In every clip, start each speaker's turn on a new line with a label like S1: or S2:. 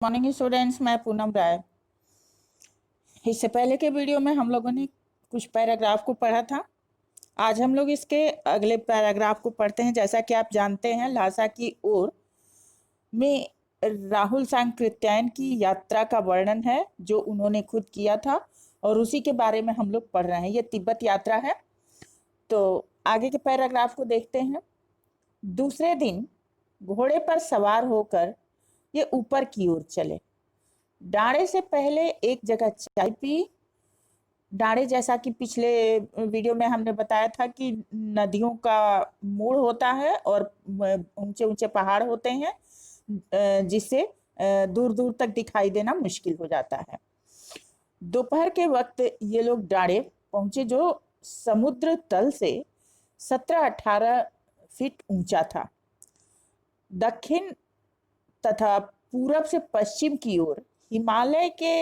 S1: Morning students, मैं पूनम राय। इससे पहले के वीडियो में हम लोगों ने कुछ पैराग्राफ को पढ़ा था। आज हम लोग इसके अगले पैराग्राफ को पढ़ते हैं। जैसा कि आप जानते हैं, ल्हासा की ओर में राहुल सांकृत्यायन की यात्रा का वर्णन है जो उन्होंने खुद किया था और उसी के बारे में हम लोग पढ़ रहे हैं। ये तिब्बत यात्रा है। तो आगे के पैराग्राफ को देखते हैं। दूसरे दिन घोड़े पर सवार होकर ये ऊपर की ओर चले। डाणे से पहले एक जगह चाय पी। डाणे, जैसा कि पिछले वीडियो में हमने बताया था कि नदियों का मोड़ होता है और ऊंचे ऊंचे पहाड़ होते हैं, जिससे दूर दूर तक दिखाई देना मुश्किल हो जाता है। दोपहर के वक्त ये लोग डाणे पहुंचे जो समुद्र तल से 17-18 फीट ऊंचा था। दक्षिण तथा पूरब से पश्चिम की ओर हिमालय के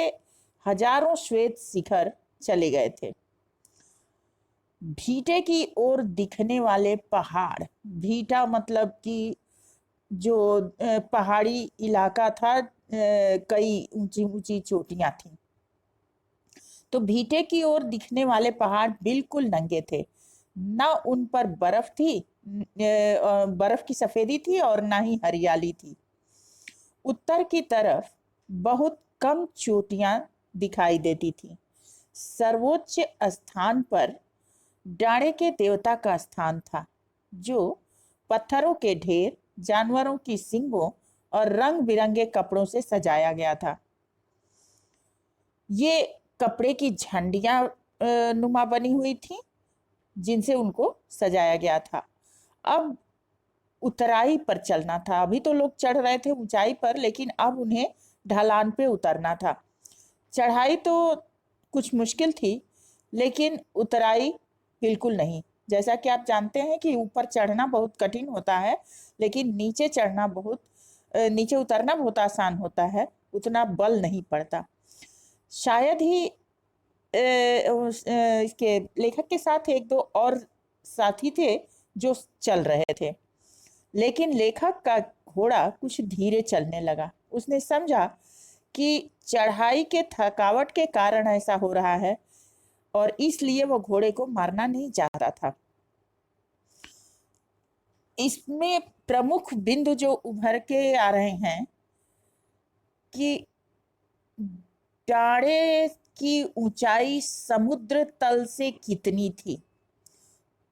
S1: हजारों श्वेत शिखर चले गए थे। भीटे की ओर दिखने वाले पहाड़, भीटा मतलब कि जो पहाड़ी इलाका था, कई ऊंची ऊंची चोटियां थी। तो भीटे की ओर दिखने वाले पहाड़ बिल्कुल नंगे थे। ना उन पर बर्फ थी, बर्फ की सफेदी थी और ना ही हरियाली थी। उत्तर की तरफ बहुत कम चोटियां दिखाई देती थी। सर्वोच्च स्थान पर डाणे के देवता का स्थान था, जो पत्थरों के ढेर, जानवरों की सींगों और रंग बिरंगे कपड़ों से सजाया गया था। ये कपड़े की झंडियां नुमा बनी हुई थी जिनसे उनको सजाया गया था। अब उतराई पर चलना था। अभी तो लोग चढ़ रहे थे ऊंचाई पर, लेकिन अब उन्हें ढलान पे उतरना था। चढ़ाई तो कुछ मुश्किल थी, लेकिन उतराई बिल्कुल नहीं। जैसा कि आप जानते हैं कि ऊपर चढ़ना बहुत कठिन होता है, लेकिन नीचे उतरना बहुत आसान होता है। उतना बल नहीं पड़ता। शायद ही इसके लेखक के साथ एक दो और साथी थे जो चल रहे थे, लेकिन लेखक का घोड़ा कुछ धीरे चलने लगा। उसने समझा कि चढ़ाई के थकावट के कारण ऐसा हो रहा है और इसलिए वो घोड़े को मारना नहीं चाहता था। इसमें प्रमुख बिंदु जो उभर के आ रहे हैं कि डाणे की ऊंचाई समुद्र तल से कितनी थी।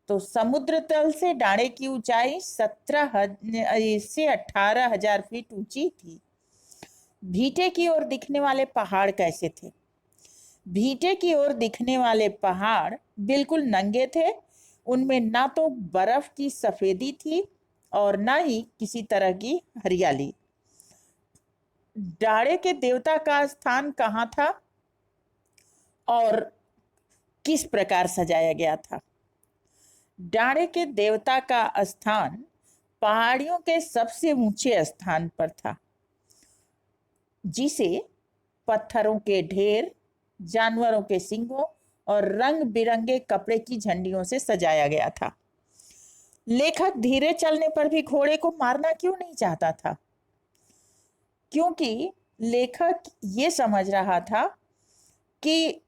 S1: तो समुद्र तल से डाणे की ऊंचाई 17 से 18,000 फीट ऊंची थी। भीटे की ओर दिखने वाले पहाड़ कैसे थे? भीटे की ओर दिखने वाले पहाड़ बिल्कुल नंगे थे। उनमें ना तो बर्फ की सफेदी थी और ना ही किसी तरह की हरियाली। डाणे के देवता का स्थान कहाँ था और किस प्रकार सजाया गया था? डाणे के देवता का स्थान पहाड़ियों के सबसे ऊंचे स्थान पर था, जिसे पत्थरों के ढेर, जानवरों के सींगों और रंग बिरंगे कपड़े की झंडियों से सजाया गया था। लेखक धीरे चलने पर भी घोड़े को मारना क्यों नहीं चाहता था? क्योंकि लेखक ये समझ रहा था कि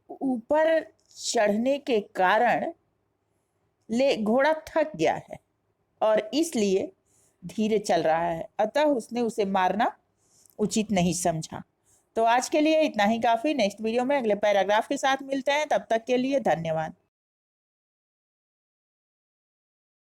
S1: ऊपर चढ़ने के कारण घोड़ा थक गया है और इसलिए धीरे चल रहा है, अतः उसने उसे मारना उचित नहीं समझा। तो आज के लिए इतना ही काफी। नेक्स्ट वीडियो में अगले पैराग्राफ के साथ मिलते हैं। तब तक के लिए धन्यवाद।